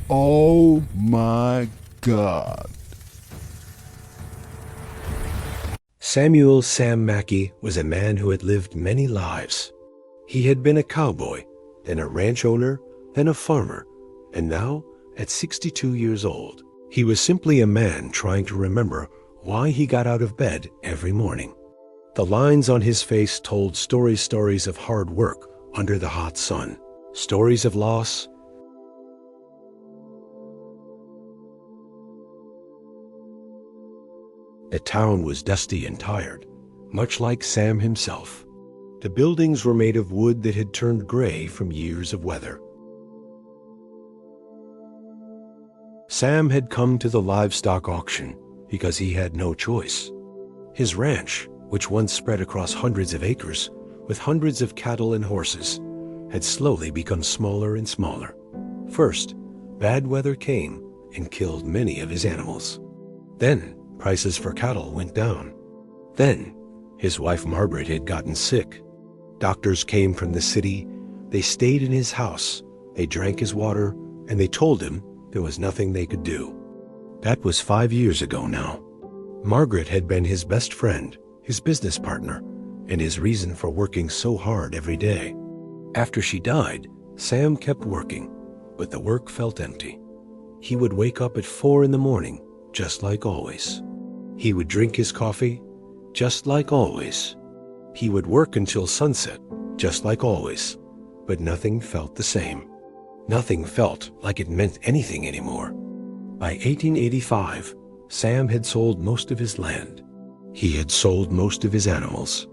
Oh my God. Samuel Sam Mackey was a man who had lived many lives. He had been a cowboy, then a ranch owner, then a farmer, and now, at 62 years old, he was simply a man trying to remember why he got out of bed every morning. The lines on his face told stories of hard work under the hot sun, stories of loss. The town was dusty and tired, much like Sam himself. The buildings were made of wood that had turned gray from years of weather. Sam had come to the livestock auction because he had no choice. His ranch, which once spread across hundreds of acres with hundreds of cattle and horses, had slowly become smaller and smaller. First, bad weather came and killed many of his animals. Then, prices for cattle went down. Then, his wife Margaret had gotten sick. Doctors came from the city. They stayed in his house. They drank his water, and they told him there was nothing they could do. That was 5 years ago now. Margaret had been his best friend, his business partner, and his reason for working so hard every day. After she died, Sam kept working, but the work felt empty. He would wake up at 4 in the morning, just like always. He would drink his coffee, just like always. He would work until sunset, just like always, but nothing felt the same. Nothing felt like it meant anything anymore. By 1885, Sam had sold most of his land. He had sold most of his animals.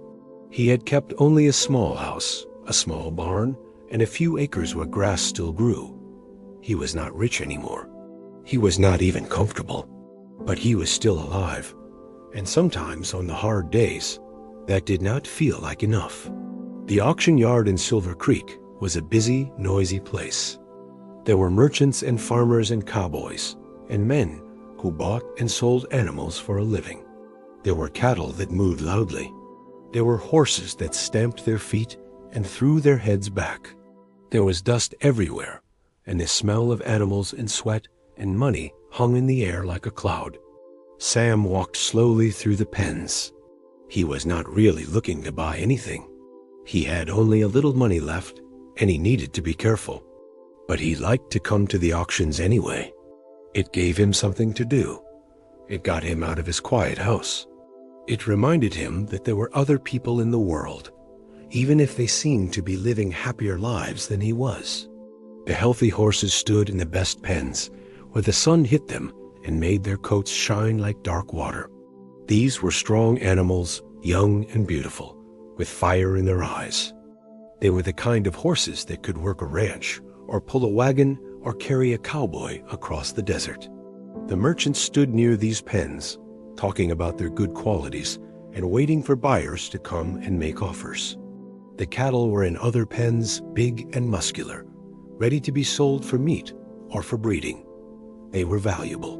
He had kept only a small house, a small barn, and a few acres where grass still grew. He was not rich anymore. He was not even comfortable, but he was still alive. And sometimes on the hard days, that did not feel like enough. The auction yard in Silver Creek was a busy, noisy place. There were merchants and farmers and cowboys, and men who bought and sold animals for a living. There were cattle that moved loudly. There were horses that stamped their feet and threw their heads back. There was dust everywhere, and the smell of animals and sweat and money hung in the air like a cloud. Sam walked slowly through the pens. He was not really looking to buy anything. He had only a little money left, and he needed to be careful. But he liked to come to the auctions anyway. It gave him something to do. It got him out of his quiet house. It reminded him that there were other people in the world, even if they seemed to be living happier lives than he was. The healthy horses stood in the best pens, where the sun hit them and made their coats shine like dark water. These were strong animals, young and beautiful, with fire in their eyes. They were the kind of horses that could work a ranch, or pull a wagon, or carry a cowboy across the desert. The merchants stood near these pens, talking about their good qualities and waiting for buyers to come and make offers. The cattle were in other pens, big and muscular, ready to be sold for meat or for breeding. They were valuable.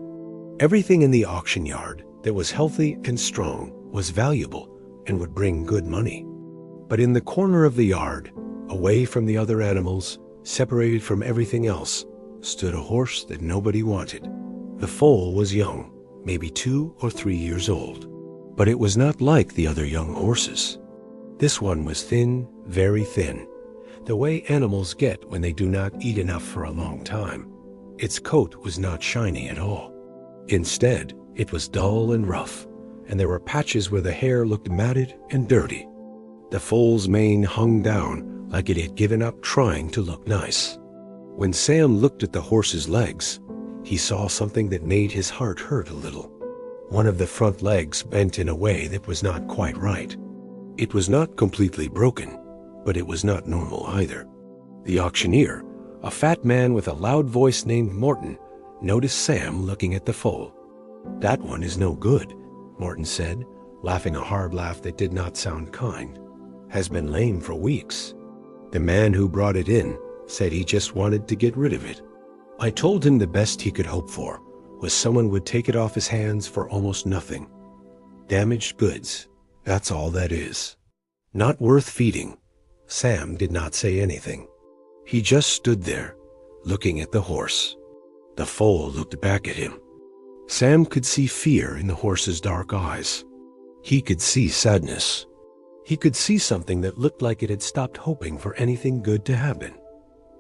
Everything in the auction yard that was healthy and strong was valuable and would bring good money. But in the corner of the yard, away from the other animals, separated from everything else, stood a horse that nobody wanted. The foal was young, maybe 2 or 3 years old, but it was not like the other young horses. This one was thin, very thin, the way animals get when they do not eat enough for a long time. Its coat was not shiny at all. Instead, it was dull and rough, and there were patches where the hair looked matted and dirty. The foal's mane hung down like it had given up trying to look nice. When Sam looked at the horse's legs, he saw something that made his heart hurt a little. One of the front legs bent in a way that was not quite right. It was not completely broken, but it was not normal either. The auctioneer, a fat man with a loud voice named Morton, noticed Sam looking at the foal. "That one is no good," Morton said, laughing a hard laugh that did not sound kind. "Has been lame for weeks. The man who brought it in said he just wanted to get rid of it. I told him the best he could hope for was someone would take it off his hands for almost nothing. Damaged goods, that's all that is. Not worth feeding." Sam did not say anything. He just stood there, looking at the horse. The foal looked back at him. Sam could see fear in the horse's dark eyes. He could see sadness. He could see something that looked like it had stopped hoping for anything good to happen.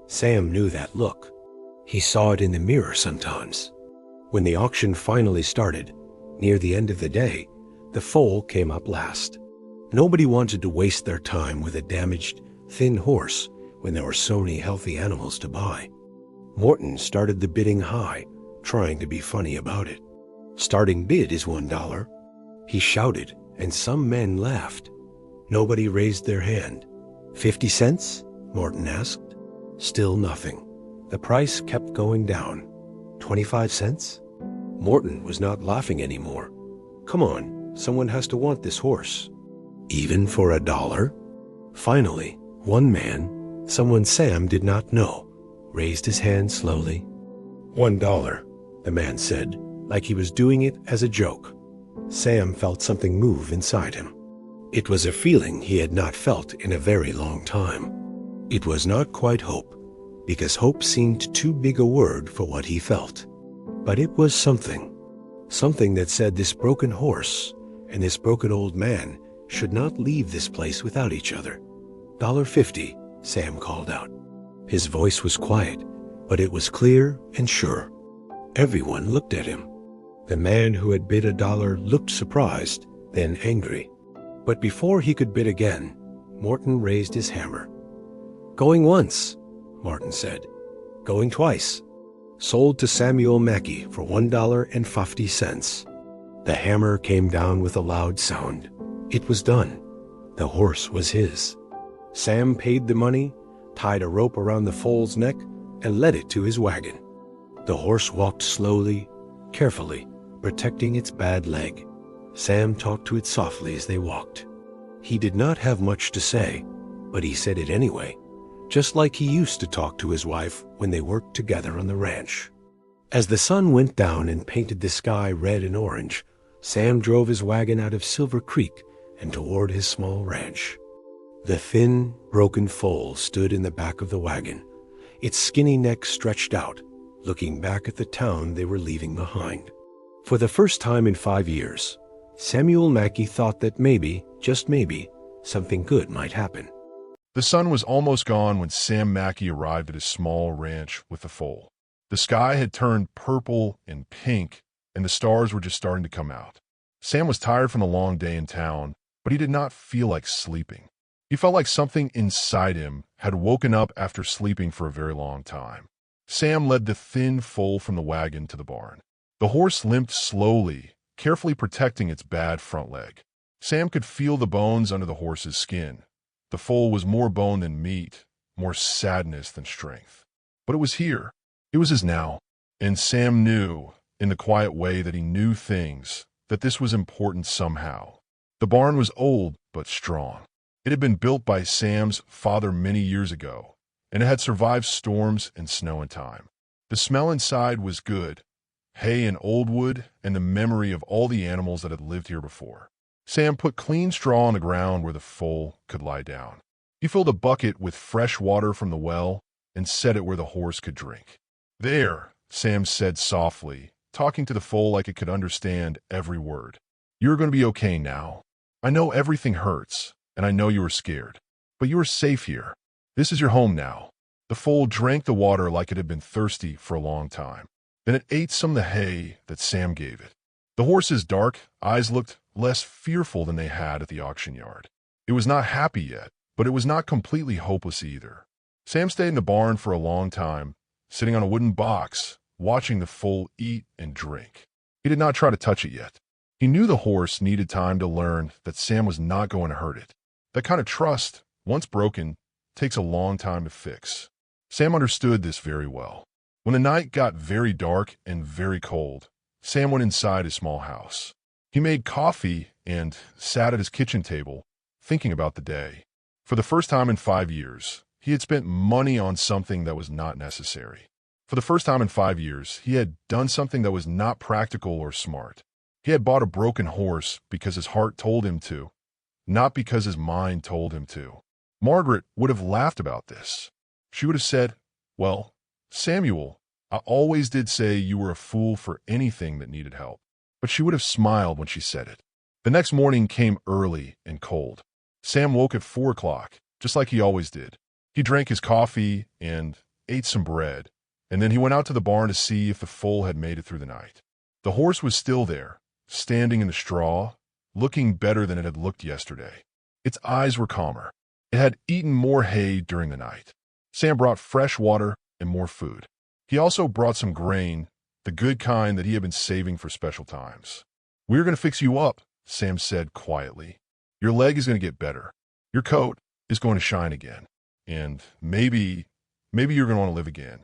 Sam knew that look. He saw it in the mirror sometimes. When the auction finally started, near the end of the day, the foal came up last. Nobody wanted to waste their time with a damaged, thin horse when there were so many healthy animals to buy. Morton started the bidding high, trying to be funny about it. Starting bid is $1. He shouted, and some men laughed. Nobody raised their hand. 50 cents? Morton asked. Still nothing. The price kept going down. 25 cents? Morton was not laughing anymore. Come on, someone has to want this horse. Even for $1? Finally, one man, someone Sam did not know, raised his hand slowly. $1, the man said, like he was doing it as a joke. Sam felt something move inside him. It was a feeling he had not felt in a very long time. It was not quite hope, because hope seemed too big a word for what he felt. But it was something that said this broken horse and this broken old man should not leave this place without each other. $1.50, Sam called out. His voice was quiet, but it was clear and sure. Everyone looked at him. The man who had bid $1 looked surprised, then angry. But before he could bid again, Morton raised his hammer. Going once, Morton said. Going twice. Sold to Samuel Mackey for $1.50. The hammer came down with a loud sound. It was done. The horse was his. Sam paid the money, tied a rope around the foal's neck, and led it to his wagon. The horse walked slowly, carefully, protecting its bad leg. Sam talked to it softly as they walked. He did not have much to say, but he said it anyway, just like he used to talk to his wife when they worked together on the ranch. As the sun went down and painted the sky red and orange, Sam drove his wagon out of Silver Creek and toward his small ranch. The thin, broken foal stood in the back of the wagon, its skinny neck stretched out, looking back at the town they were leaving behind. For the first time in 5 years, Samuel Mackey thought that maybe, just maybe, something good might happen. The sun was almost gone when Sam Mackey arrived at his small ranch with the foal. The sky had turned purple and pink, and the stars were just starting to come out. Sam was tired from the long day in town, but he did not feel like sleeping. He felt like something inside him had woken up after sleeping for a very long time. Sam led the thin foal from the wagon to the barn. The horse limped slowly, carefully protecting its bad front leg. Sam could feel the bones under the horse's skin. The foal was more bone than meat, more sadness than strength. But it was here. It was his now. And Sam knew, in the quiet way that he knew things, that this was important somehow. The barn was old but strong. It had been built by Sam's father many years ago, and it had survived storms and snow and time. The smell inside was good, hay and old wood, and the memory of all the animals that had lived here before. Sam put clean straw on the ground where the foal could lie down. He filled a bucket with fresh water from the well and set it where the horse could drink. "There," Sam said softly, talking to the foal like it could understand every word. "You're going to be okay now. I know everything hurts, and I know you were scared, but you are safe here. This is your home now." The foal drank the water like it had been thirsty for a long time. Then it ate some of the hay that Sam gave it. The horse's dark eyes looked less fearful than they had at the auction yard. It was not happy yet, but it was not completely hopeless either. Sam stayed in the barn for a long time, sitting on a wooden box, watching the foal eat and drink. He did not try to touch it yet. He knew the horse needed time to learn that Sam was not going to hurt it. That kind of trust, once broken, takes a long time to fix. Sam understood this very well. When the night got very dark and very cold, Sam went inside his small house. He made coffee and sat at his kitchen table, thinking about the day. For the first time in 5 years, he had spent money on something that was not necessary. For the first time in 5 years, he had done something that was not practical or smart. He had bought a broken horse because his heart told him to, not because his mind told him to. Margaret would have laughed about this. She would have said, "Well, Samuel, I always did say you were a fool for anything that needed help." But she would have smiled when she said it. The next morning came early and cold. Sam woke at 4 o'clock, just like he always did. He drank his coffee and ate some bread, and then he went out to the barn to see if the foal had made it through the night. The horse was still there, standing in the straw, looking better than it had looked yesterday. Its eyes were calmer. It had eaten more hay during the night. Sam brought fresh water and more food. He also brought some grain, the good kind that he had been saving for special times. "We're going to fix you up," Sam said quietly. "Your leg is going to get better. Your coat is going to shine again. And maybe you're going to want to live again."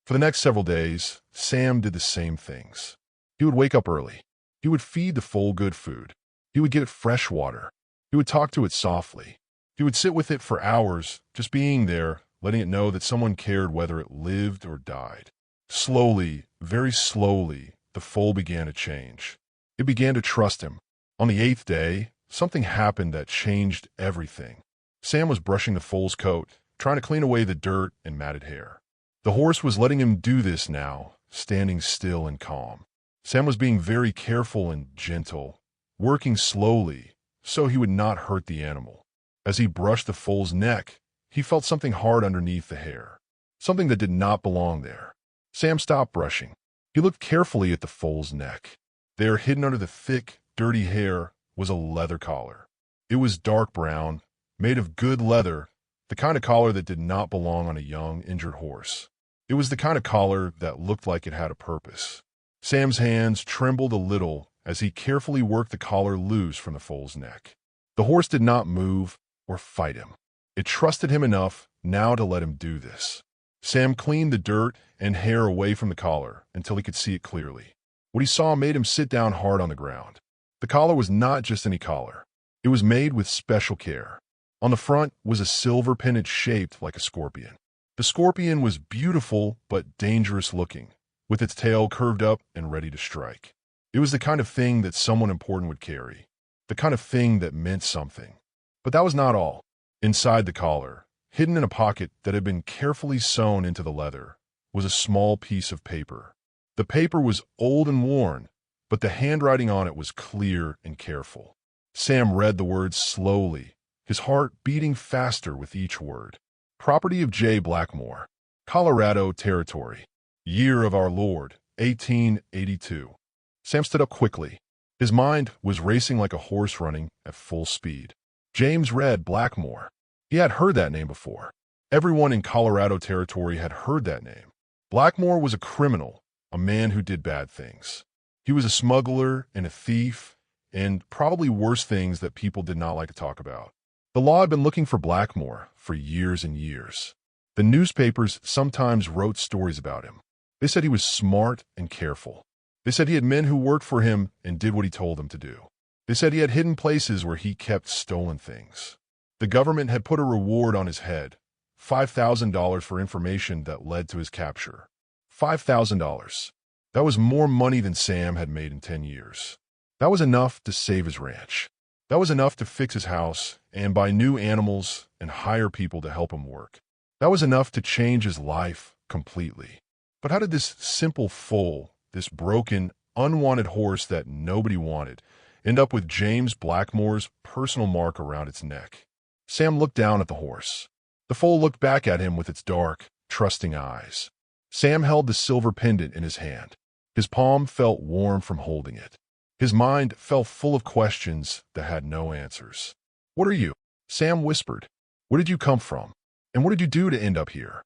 For the next several days, Sam did the same things. He would wake up early. He would feed the foal good food. He would give it fresh water. He would talk to it softly. He would sit with it for hours, just being there, letting it know that someone cared whether it lived or died. Slowly, very slowly, the foal began to change. It began to trust him. On the 8th day, something happened that changed everything. Sam was brushing the foal's coat, trying to clean away the dirt and matted hair. The horse was letting him do this now, standing still and calm. Sam was being very careful and gentle, working slowly so he would not hurt the animal. As he brushed the foal's neck, he felt something hard underneath the hair, something that did not belong there. Sam stopped brushing. He looked carefully at the foal's neck. There, hidden under the thick, dirty hair, was a leather collar. It was dark brown, made of good leather, the kind of collar that did not belong on a young, injured horse. It was the kind of collar that looked like it had a purpose. Sam's hands trembled a little as he carefully worked the collar loose from the foal's neck. The horse did not move or fight him. It trusted him enough now to let him do this. Sam cleaned the dirt and hair away from the collar until he could see it clearly. What he saw made him sit down hard on the ground. The collar was not just any collar. It was made with special care. On the front was a silver pendant shaped like a scorpion. The scorpion was beautiful but dangerous looking, with its tail curved up and ready to strike. It was the kind of thing that someone important would carry, the kind of thing that meant something. But that was not all. Inside the collar, hidden in a pocket that had been carefully sewn into the leather, was a small piece of paper. The paper was old and worn, but the handwriting on it was clear and careful. Sam read the words slowly, his heart beating faster with each word. "Property of J. Blackmore, Colorado Territory. Year of our Lord, 1882. Sam stood up quickly. His mind was racing like a horse running at full speed. James Red Blackmore. He had heard that name before. Everyone in Colorado Territory had heard that name. Blackmore was a criminal, a man who did bad things. He was a smuggler and a thief, and probably worse things that people did not like to talk about. The law had been looking for Blackmore for years and years. The newspapers sometimes wrote stories about him. They said he was smart and careful. They said he had men who worked for him and did what he told them to do. They said he had hidden places where he kept stolen things. The government had put a reward on his head, $5,000 for information that led to his capture. $5,000. That was more money than Sam had made in 10 years. That was enough to save his ranch. That was enough to fix his house and buy new animals and hire people to help him work. That was enough to change his life completely. But how did this simple foal, this broken, unwanted horse that nobody wanted, end up with James Blackmore's personal mark around its neck? Sam looked down at the horse. The foal looked back at him with its dark, trusting eyes. Sam held the silver pendant in his hand. His palm felt warm from holding it. His mind felt full of questions that had no answers. "What are you?" Sam whispered. "Where did you come from? And what did you do to end up here?"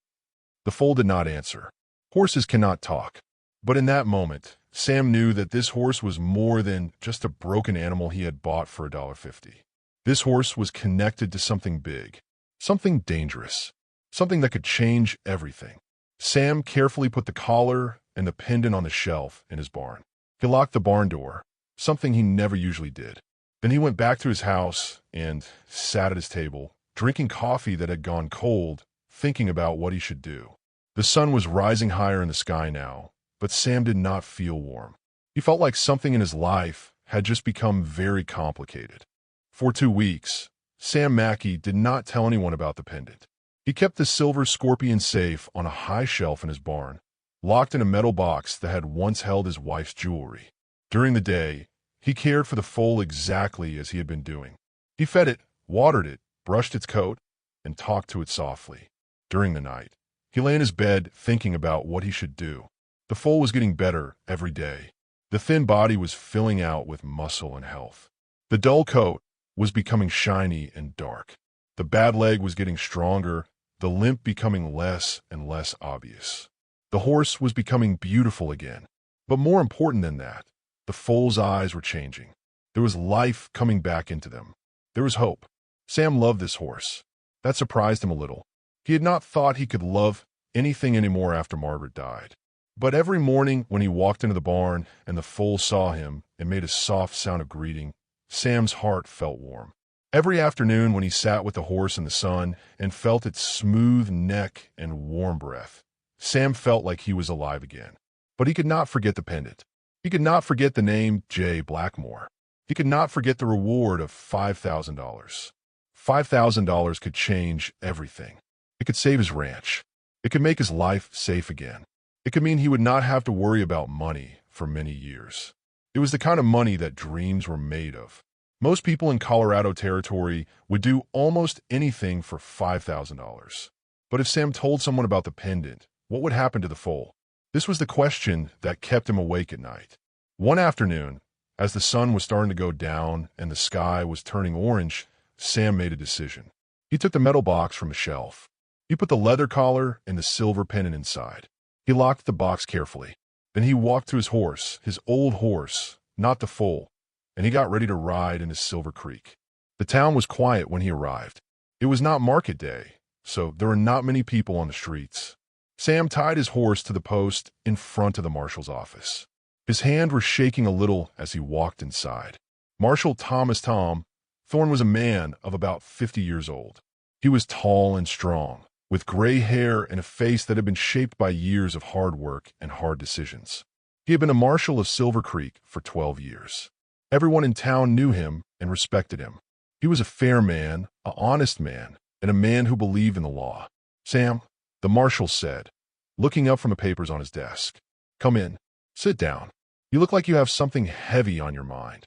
The foal did not answer. Horses cannot talk. But in that moment, Sam knew that this horse was more than just a broken animal he had bought for $1.50. This horse was connected to something big, something dangerous, something that could change everything. Sam carefully put the collar and the pendant on the shelf in his barn. He locked the barn door, something he never usually did. Then he went back to his house and sat at his table, drinking coffee that had gone cold, thinking about what he should do. The sun was rising higher in the sky now, but Sam did not feel warm. He felt like something in his life had just become very complicated. For 2 weeks, Sam Mackey did not tell anyone about the pendant. He kept the silver scorpion safe on a high shelf in his barn, locked in a metal box that had once held his wife's jewelry. During the day, he cared for the foal exactly as he had been doing. He fed it, watered it, brushed its coat, and talked to it softly. During the night, he lay in his bed thinking about what he should do. The foal was getting better every day. The thin body was filling out with muscle and health. The dull coat was becoming shiny and dark. The bad leg was getting stronger, the limp becoming less and less obvious. The horse was becoming beautiful again. But more important than that, the foal's eyes were changing. There was life coming back into them. There was hope. Sam loved this horse. That surprised him a little. He had not thought he could love anything anymore after Margaret died. But every morning when he walked into the barn and the foal saw him and made a soft sound of greeting, Sam's heart felt warm. Every afternoon when he sat with the horse in the sun and felt its smooth neck and warm breath, Sam felt like he was alive again. But he could not forget the pendant. He could not forget the name J. Blackmore. He could not forget the reward of $5,000. $5,000 could change everything. It could save his ranch. It could make his life safe again. It could mean he would not have to worry about money for many years. It was the kind of money that dreams were made of. Most people in Colorado Territory would do almost anything for $5,000. But if Sam told someone about the pendant, what would happen to the foal? This was the question that kept him awake at night. One afternoon, as the sun was starting to go down and the sky was turning orange, Sam made a decision. He took the metal box from a shelf. He put the leather collar and the silver pendant inside. He locked the box carefully. Then he walked to his horse, his old horse, not the foal, and he got ready to ride into Silver Creek. The town was quiet when he arrived. It was not market day, so there were not many people on the streets. Sam tied his horse to the post in front of the marshal's office. His hand was shaking a little as he walked inside. Marshal Thomas Thorne was a man of about 50 years old. He was tall and strong, with gray hair and a face that had been shaped by years of hard work and hard decisions. He had been a marshal of Silver Creek for 12 years. Everyone in town knew him and respected him. He was a fair man, an honest man, and a man who believed in the law. "Sam," the marshal said, looking up from the papers on his desk. "Come in. Sit down. You look like you have something heavy on your mind."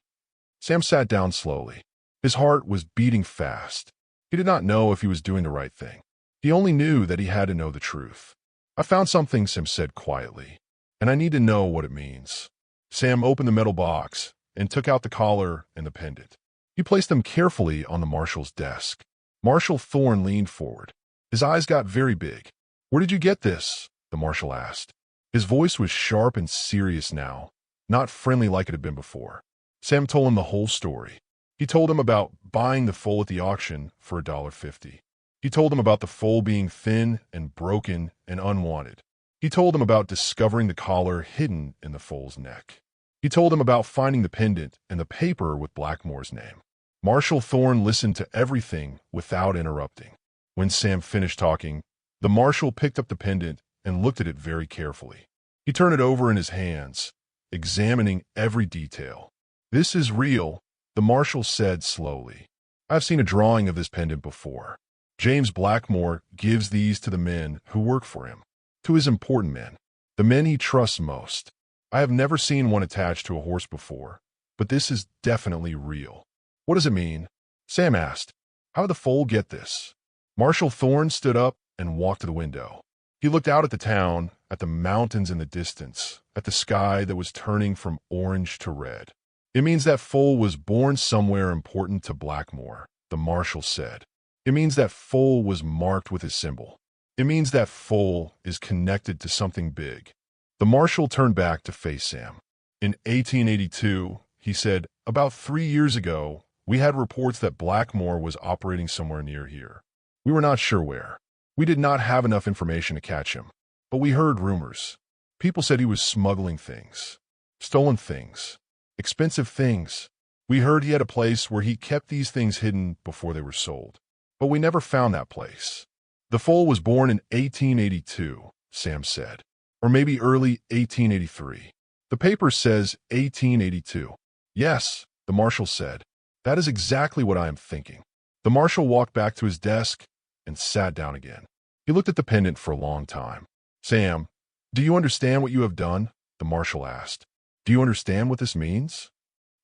Sam sat down slowly. His heart was beating fast. He did not know if he was doing the right thing. He only knew that he had to know the truth. "I found something," Sam said quietly, "and I need to know what it means." Sam opened the metal box and took out the collar and the pendant. He placed them carefully on the marshal's desk. Marshal Thorne leaned forward. His eyes got very big. "Where did you get this?" the marshal asked. His voice was sharp and serious now, not friendly like it had been before. Sam told him the whole story. He told him about buying the foal at the auction for $1.50. He told him about the foal being thin and broken and unwanted. He told him about discovering the collar hidden in the foal's neck. He told him about finding the pendant and the paper with Blackmore's name. Marshal Thorne listened to everything without interrupting. When Sam finished talking, the marshal picked up the pendant and looked at it very carefully. He turned it over in his hands, examining every detail. "This is real," the marshal said slowly. "I've seen a drawing of this pendant before. James Blackmore gives these to the men who work for him, to his important men, the men he trusts most. I have never seen one attached to a horse before, but this is definitely real." "What does it mean?" Sam asked. "How did the foal get this?" Marshal Thorne stood up and walked to the window. He looked out at the town, at the mountains in the distance, at the sky that was turning from orange to red. "It means that foal was born somewhere important to Blackmore," the marshal said. "It means that foal was marked with his symbol. It means that foal is connected to something big." The marshal turned back to face Sam. "In 1882, he said, about 3 years ago, we had reports that Blackmore was operating somewhere near here. We were not sure where. We did not have enough information to catch him, but we heard rumors. People said he was smuggling things, stolen things, expensive things. We heard he had a place where he kept these things hidden before they were sold, but we never found that place. The foal was born in 1882, Sam said, or maybe early 1883. The paper says 1882. "Yes," the marshal said. "That is exactly what I am thinking." The marshal walked back to his desk and sat down again. He looked at the pendant for a long time. "Sam, "Do you understand what you have done?" the marshal asked. "Do you understand what this means?"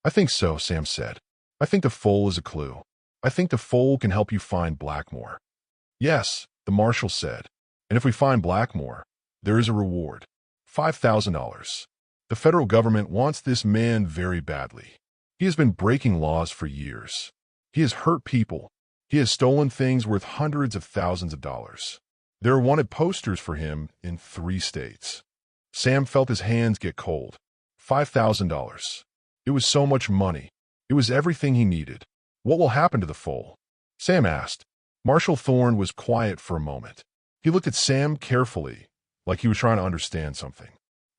"I think so," Sam said. "I think the foal is a clue. I think the foal can help you find Blackmore." "Yes," the marshal said. "And if we find Blackmore, there is a reward. $5,000. The federal government wants this man very badly. He has been breaking laws for years. He has hurt people. He has stolen things worth hundreds of thousands of dollars. There are wanted posters for him in 3 states. Sam felt his hands get cold. $5,000. It was so much money. It was everything he needed. "What will happen to the foal?" Sam asked. Marshal Thorne was quiet for a moment. He looked at Sam carefully, like he was trying to understand something.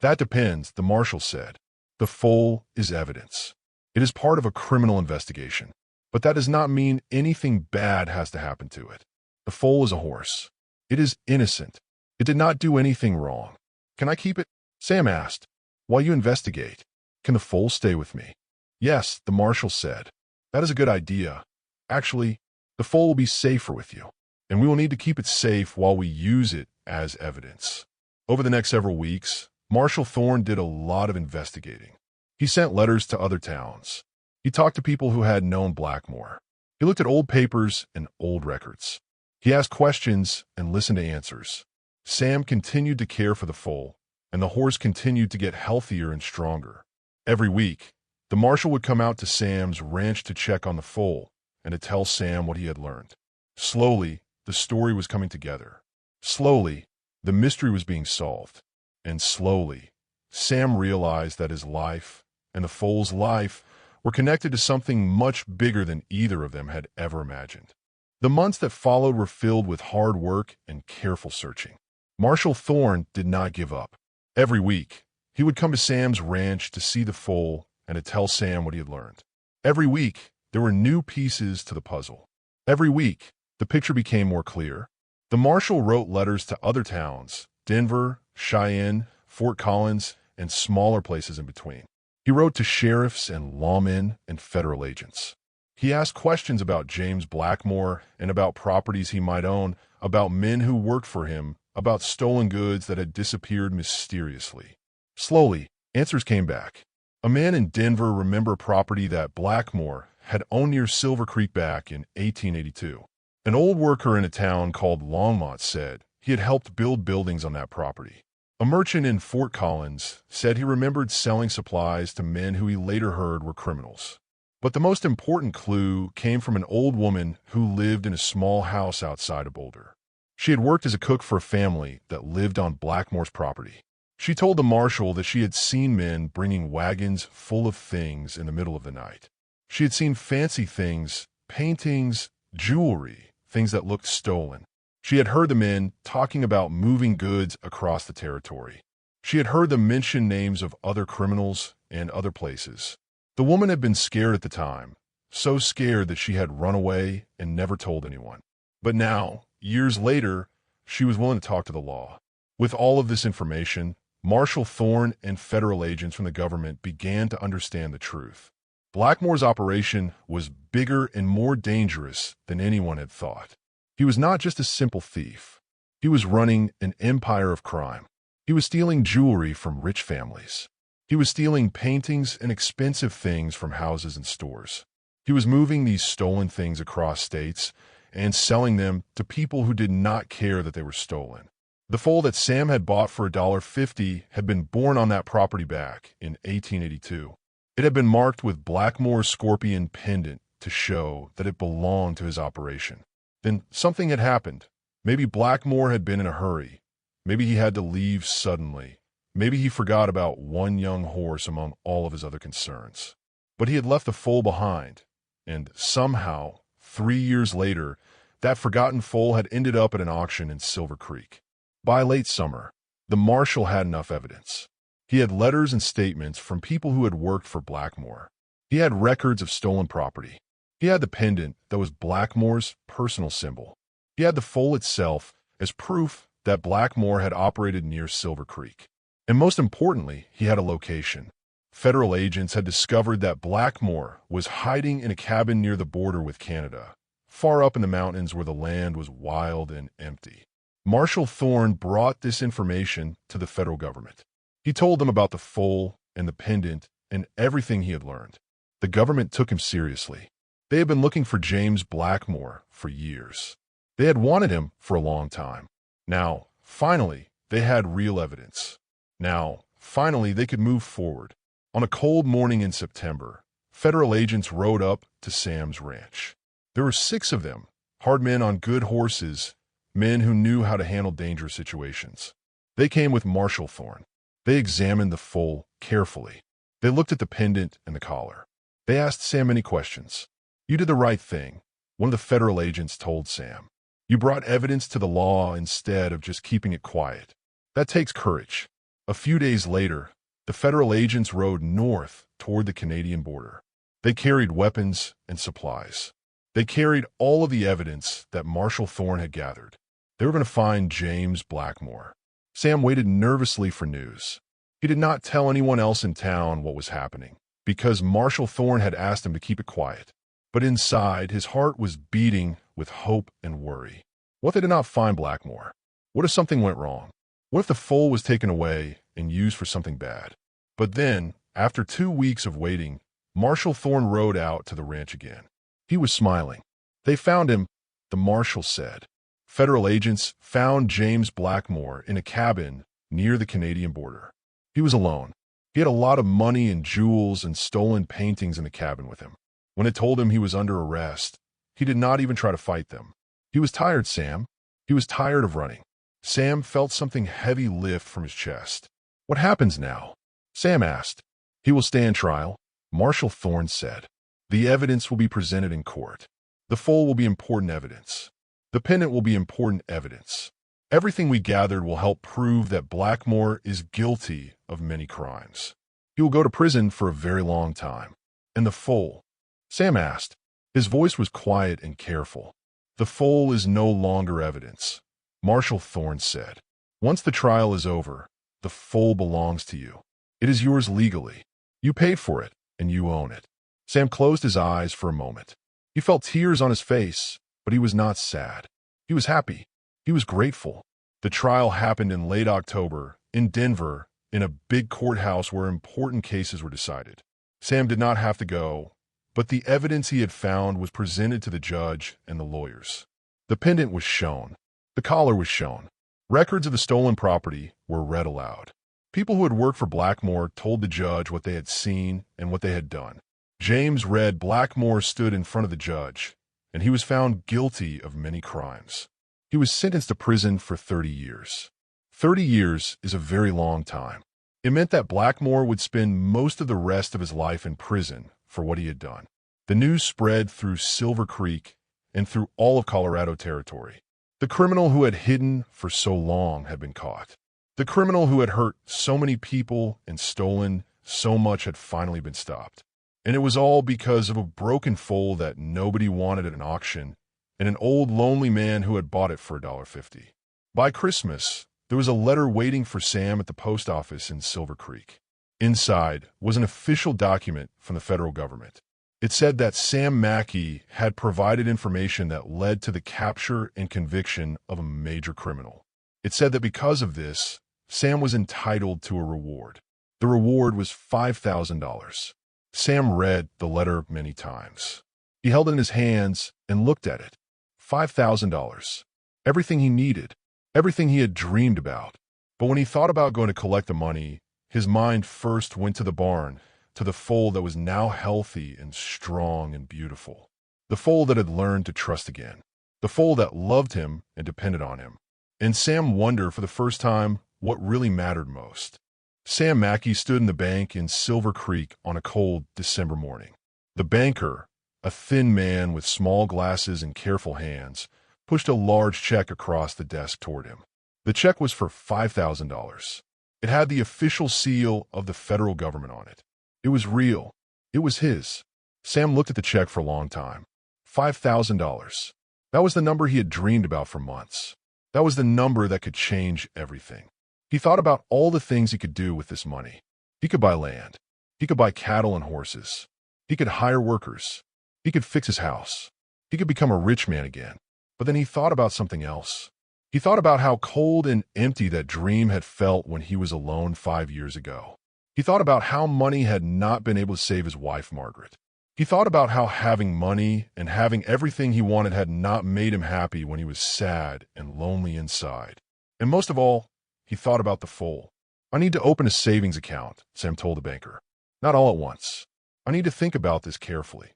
"That depends," the marshal said. "The foal is evidence. It is part of a criminal investigation. But that does not mean anything bad has to happen to it. The foal is a horse. It is innocent. It did not do anything wrong. Can I keep it?" Sam asked. "While you investigate, can the foal stay with me?" "Yes," the marshal said. "That is a good idea. Actually, the foal will be safer with you, and we will need to keep it safe while we use it as evidence." Over the next several weeks, Marshal Thorne did a lot of investigating. He sent letters to other towns. He talked to people who had known Blackmore. He looked at old papers and old records. He asked questions and listened to answers. Sam continued to care for the foal, and the horse continued to get healthier and stronger. Every week, the marshal would come out to Sam's ranch to check on the foal and to tell Sam what he had learned. Slowly, the story was coming together. Slowly, the mystery was being solved. And slowly, Sam realized that his life and the foal's life were connected to something much bigger than either of them had ever imagined. The months that followed were filled with hard work and careful searching. Marshal Thorne did not give up. Every week, he would come to Sam's ranch to see the foal and to tell Sam what he had learned. Every week, there were new pieces to the puzzle. Every week, the picture became more clear. The marshal wrote letters to other towns, Denver, Cheyenne, Fort Collins, and smaller places in between. He wrote to sheriffs and lawmen and federal agents. He asked questions about James Blackmore and about properties he might own, about men who worked for him, about stolen goods that had disappeared mysteriously. Slowly, answers came back. A man in Denver remembered a property that Blackmore had owned near Silver Creek back in 1882. An old worker in a town called Longmont said he had helped build buildings on that property. A merchant in Fort Collins said he remembered selling supplies to men who he later heard were criminals. But the most important clue came from an old woman who lived in a small house outside of Boulder. She had worked as a cook for a family that lived on Blackmore's property. She told the marshal that she had seen men bringing wagons full of things in the middle of the night. She had seen fancy things, paintings, jewelry, things that looked stolen. She had heard the men talking about moving goods across the territory. She had heard them mention names of other criminals and other places. The woman had been scared at the time, so scared that she had run away and never told anyone. But now, years later, she was willing to talk to the law. With all of this information, Marshal Thorne and federal agents from the government began to understand the truth. Blackmore's operation was bigger and more dangerous than anyone had thought. He was not just a simple thief. He was running an empire of crime. He was stealing jewelry from rich families. He was stealing paintings and expensive things from houses and stores. He was moving these stolen things across states and selling them to people who did not care that they were stolen. The foal that Sam had bought for $1.50 had been born on that property back in 1882. It had been marked with Blackmore's scorpion pendant to show that it belonged to his operation. Then something had happened. Maybe Blackmore had been in a hurry. Maybe he had to leave suddenly. Maybe he forgot about one young horse among all of his other concerns. But he had left the foal behind, and somehow, 3 years later, that forgotten foal had ended up at an auction in Silver Creek. By late summer, the marshal had enough evidence. He had letters and statements from people who had worked for Blackmore. He had records of stolen property. He had the pendant that was Blackmore's personal symbol. He had the foal itself as proof that Blackmore had operated near Silver Creek. And most importantly, he had a location. Federal agents had discovered that Blackmore was hiding in a cabin near the border with Canada, far up in the mountains where the land was wild and empty. Marshal Thorne brought this information to the federal government. He told them about the foal and the pendant and everything he had learned. The government took him seriously. They had been looking for James Blackmore for years. They had wanted him for a long time. Now, finally, they had real evidence. Now, finally, they could move forward. On a cold morning in September, federal agents rode up to Sam's ranch. There were 6 of them, hard men on good horses, men who knew how to handle dangerous situations. They came with Marshal Thorne. They examined the foal carefully. They looked at the pendant and the collar. They asked Sam many questions. "You did the right thing," one of the federal agents told Sam. "You brought evidence to the law instead of just keeping it quiet. That takes courage." A few days later, the federal agents rode north toward the Canadian border. They carried weapons and supplies. They carried all of the evidence that Marshal Thorne had gathered. They were going to find James Blackmore. Sam waited nervously for news. He did not tell anyone else in town what was happening, because Marshal Thorne had asked him to keep it quiet. But inside, his heart was beating with hope and worry. What if they did not find Blackmore? What if something went wrong? What if the foal was taken away and used for something bad? But then, after 2 weeks of waiting, Marshal Thorne rode out to the ranch again. He was smiling. "They found him," the marshal said. Federal agents found James Blackmore in a cabin near the Canadian border. He was alone. He had a lot of money and jewels and stolen paintings in the cabin with him. When it told him he was under arrest, he did not even try to fight them. He was tired, Sam. He was tired of running. Sam felt something heavy lift from his chest. "What happens now?" Sam asked. "He will stand trial," Marshal Thorne said. "The evidence will be presented in court. The foal will be important evidence. The pendant will be important evidence. Everything we gathered will help prove that Blackmore is guilty of many crimes. He will go to prison for a very long time." "And the foal?" Sam asked. His voice was quiet and careful. "The foal is no longer evidence," Marshal Thorne said. "Once the trial is over, the foal belongs to you. It is yours legally. You paid for it, and you own it." Sam closed his eyes for a moment. He felt tears on his face, but he was not sad. He was happy. He was grateful. The trial happened in late October, in Denver, in a big courthouse where important cases were decided. Sam did not have to go, but the evidence he had found was presented to the judge and the lawyers. The pendant was shown. The collar was shown. Records of the stolen property were read aloud. People who had worked for Blackmore told the judge what they had seen and what they had done. James read Blackmore stood in front of the judge, and he was found guilty of many crimes. He was sentenced to prison for 30 years. 30 years is a very long time. It meant that Blackmore would spend most of the rest of his life in prison for what he had done. The news spread through Silver Creek and through all of Colorado Territory. The criminal who had hidden for so long had been caught. The criminal who had hurt so many people and stolen so much had finally been stopped. And it was all because of a broken foal that nobody wanted at an auction and an old lonely man who had bought it for $1.50. By Christmas, there was a letter waiting for Sam at the post office in Silver Creek. Inside was an official document from the federal government. It said that Sam Mackey had provided information that led to the capture and conviction of a major criminal. It said that because of this, Sam was entitled to a reward. The reward was $5,000. Sam read the letter many times. He held it in his hands and looked at it. $5,000. Everything he needed. Everything he had dreamed about. But when he thought about going to collect the money, his mind first went to the barn, to the foal that was now healthy and strong and beautiful. The foal that had learned to trust again. The foal that loved him and depended on him. And Sam wondered for the first time what really mattered most. Sam Mackey stood in the bank in Silver Creek on a cold December morning. The banker, a thin man with small glasses and careful hands, pushed a large check across the desk toward him. The check was for $5,000. It had the official seal of the federal government on it. It was real. It was his. Sam looked at the check for a long time. $5,000. That was the number he had dreamed about for months. That was the number that could change everything. He thought about all the things he could do with this money. He could buy land. He could buy cattle and horses. He could hire workers. He could fix his house. He could become a rich man again. But then he thought about something else. He thought about how cold and empty that dream had felt when he was alone 5 years ago. He thought about how money had not been able to save his wife, Margaret. He thought about how having money and having everything he wanted had not made him happy when he was sad and lonely inside. And most of all, he thought about the foal. "I need to open a savings account," Sam told the banker. "Not all at once. I need to think about this carefully."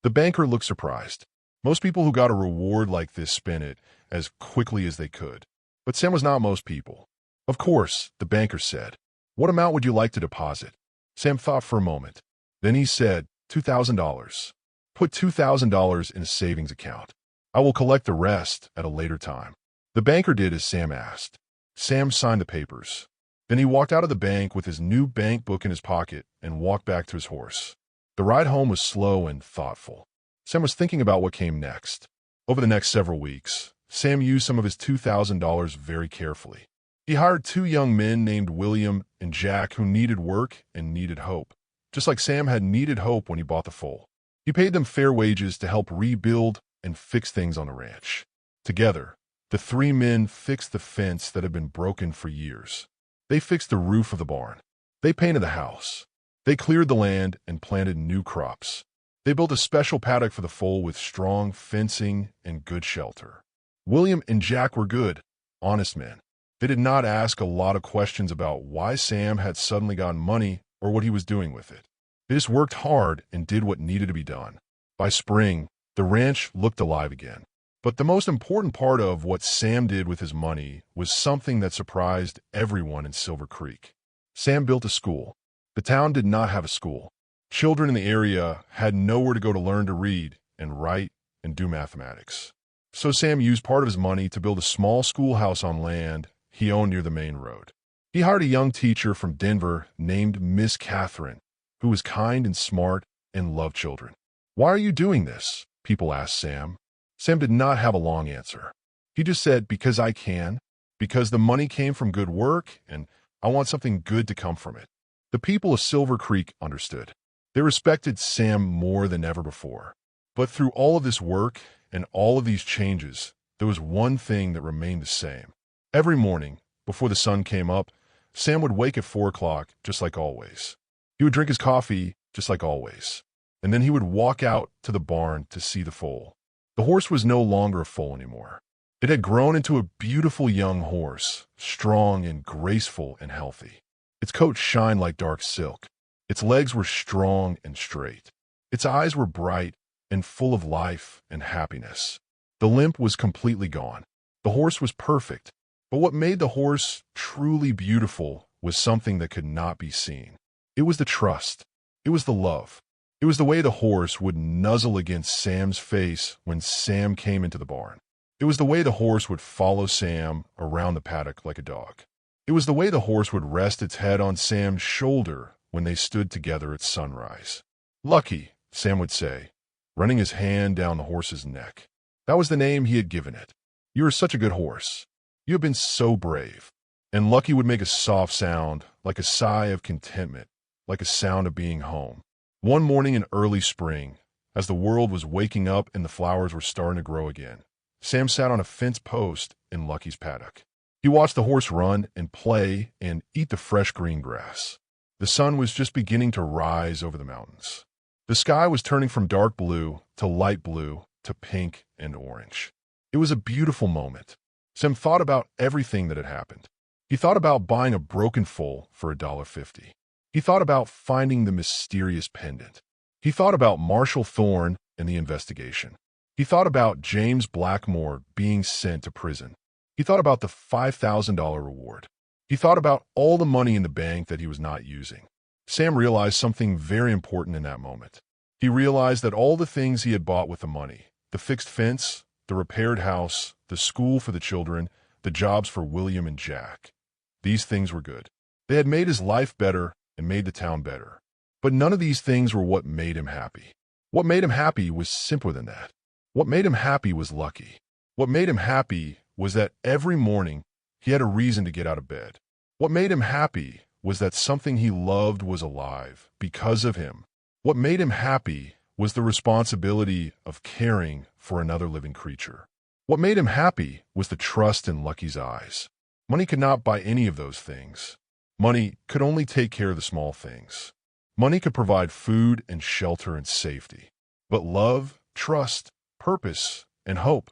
The banker looked surprised. Most people who got a reward like this spent it as quickly as they could. But Sam was not most people. "Of course," the banker said. "What amount would you like to deposit?" Sam thought for a moment. Then he said, $2,000. "Put $2,000 in a savings account. I will collect the rest at a later time." The banker did as Sam asked. Sam signed the papers. Then he walked out of the bank with his new bank book in his pocket and walked back to his horse. The ride home was slow and thoughtful. Sam was thinking about what came next. Over the next several weeks, Sam used some of his $2,000 very carefully. He hired 2 young men named William and Jack who needed work and needed hope, just like Sam had needed hope when he bought the foal. He paid them fair wages to help rebuild and fix things on the ranch. Together, the 3 men fixed the fence that had been broken for years. They fixed the roof of the barn. They painted the house. They cleared the land and planted new crops. They built a special paddock for the foal with strong fencing and good shelter. William and Jack were good, honest men. They did not ask a lot of questions about why Sam had suddenly gotten money or what he was doing with it. They just worked hard and did what needed to be done. By spring, the ranch looked alive again. But the most important part of what Sam did with his money was something that surprised everyone in Silver Creek. Sam built a school. The town did not have a school. Children in the area had nowhere to go to learn to read and write and do mathematics. So Sam used part of his money to build a small schoolhouse on land he owned near the main road. He hired a young teacher from Denver named Miss Catherine, who was kind and smart and loved children. "Why are you doing this?" people asked Sam. Sam did not have a long answer. He just said, "Because I can, because the money came from good work, and I want something good to come from it." The people of Silver Creek understood. They respected Sam more than ever before. But through all of this work and all of these changes, there was one thing that remained the same. Every morning, before the sun came up, Sam would wake at 4 o'clock, just like always. He would drink his coffee, just like always. And then he would walk out to the barn to see the foal. The horse was no longer a foal anymore. It had grown into a beautiful young horse, strong and graceful and healthy. Its coat shined like dark silk. Its legs were strong and straight. Its eyes were bright and full of life and happiness. The limp was completely gone. The horse was perfect. But what made the horse truly beautiful was something that could not be seen. It was the trust. It was the love. It was the way the horse would nuzzle against Sam's face when Sam came into the barn. It was the way the horse would follow Sam around the paddock like a dog. It was the way the horse would rest its head on Sam's shoulder when they stood together at sunrise. "Lucky," Sam would say, running his hand down the horse's neck. That was the name he had given it. "You are such a good horse. You have been so brave." And Lucky would make a soft sound, like a sigh of contentment, like a sound of being home. One morning in early spring, as the world was waking up and the flowers were starting to grow again, Sam sat on a fence post in Lucky's paddock. He watched the horse run and play and eat the fresh green grass. The sun was just beginning to rise over the mountains. The sky was turning from dark blue to light blue to pink and orange. It was a beautiful moment. Sam thought about everything that had happened. He thought about buying a broken foal for $1.50. He thought about finding the mysterious pendant. He thought about Marshall Thorne and the investigation. He thought about James Blackmore being sent to prison. He thought about the $5,000 reward. He thought about all the money in the bank that he was not using. Sam realized something very important in that moment. He realized that all the things he had bought with the money, the fixed fence, the repaired house, the school for the children, the jobs for William and Jack, these things were good. They had made his life better and made the town better. But none of these things were what made him happy. What made him happy was simpler than that. What made him happy was Lucky. What made him happy was that every morning he had a reason to get out of bed. What made him happy was that something he loved was alive because of him. What made him happy was the responsibility of caring for another living creature. What made him happy was the trust in Lucky's eyes. Money could not buy any of those things. Money could only take care of the small things. Money could provide food and shelter and safety. But love, trust, purpose, and hope,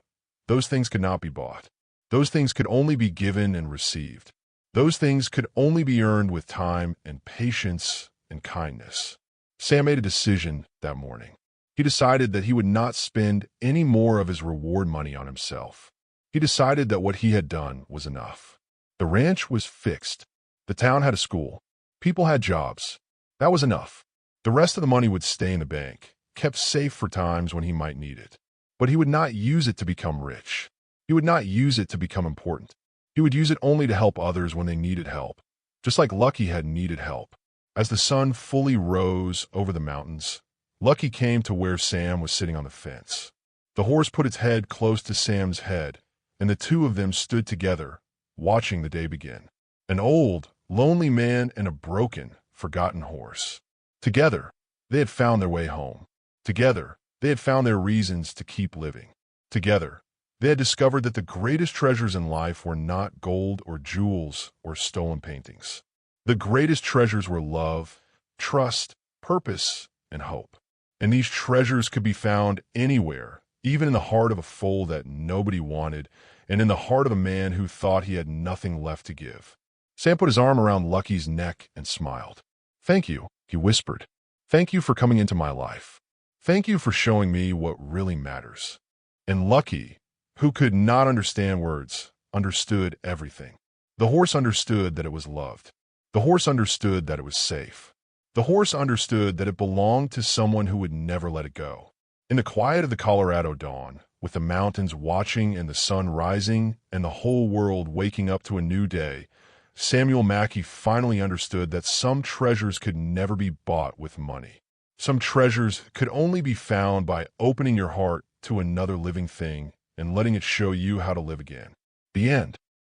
those things could not be bought. Those things could only be given and received. Those things could only be earned with time and patience and kindness. Sam made a decision that morning. He decided that he would not spend any more of his reward money on himself. He decided that what he had done was enough. The ranch was fixed. The town had a school. People had jobs. That was enough. The rest of the money would stay in the bank, kept safe for times when he might need it. But he would not use it to become rich. He would not use it to become important. He would use it only to help others when they needed help, just like Lucky had needed help. As the sun fully rose over the mountains, Lucky came to where Sam was sitting on the fence. The horse put its head close to Sam's head, and the two of them stood together, watching the day begin. An old, lonely man and a broken, forgotten horse. Together, they had found their way home. Together, they had found their reasons to keep living. Together, they had discovered that the greatest treasures in life were not gold or jewels or stolen paintings. The greatest treasures were love, trust, purpose, and hope. And these treasures could be found anywhere, even in the heart of a foal that nobody wanted, and in the heart of a man who thought he had nothing left to give. Sam put his arm around Lucky's neck and smiled. "Thank you," he whispered. "Thank you for coming into my life. Thank you for showing me what really matters." And Lucky, who could not understand words, understood everything. The horse understood that it was loved. The horse understood that it was safe. The horse understood that it belonged to someone who would never let it go. In the quiet of the Colorado dawn, with the mountains watching and the sun rising and the whole world waking up to a new day, Samuel Mackey finally understood that some treasures could never be bought with money. Some treasures could only be found by opening your heart to another living thing and letting it show you how to live again. The end.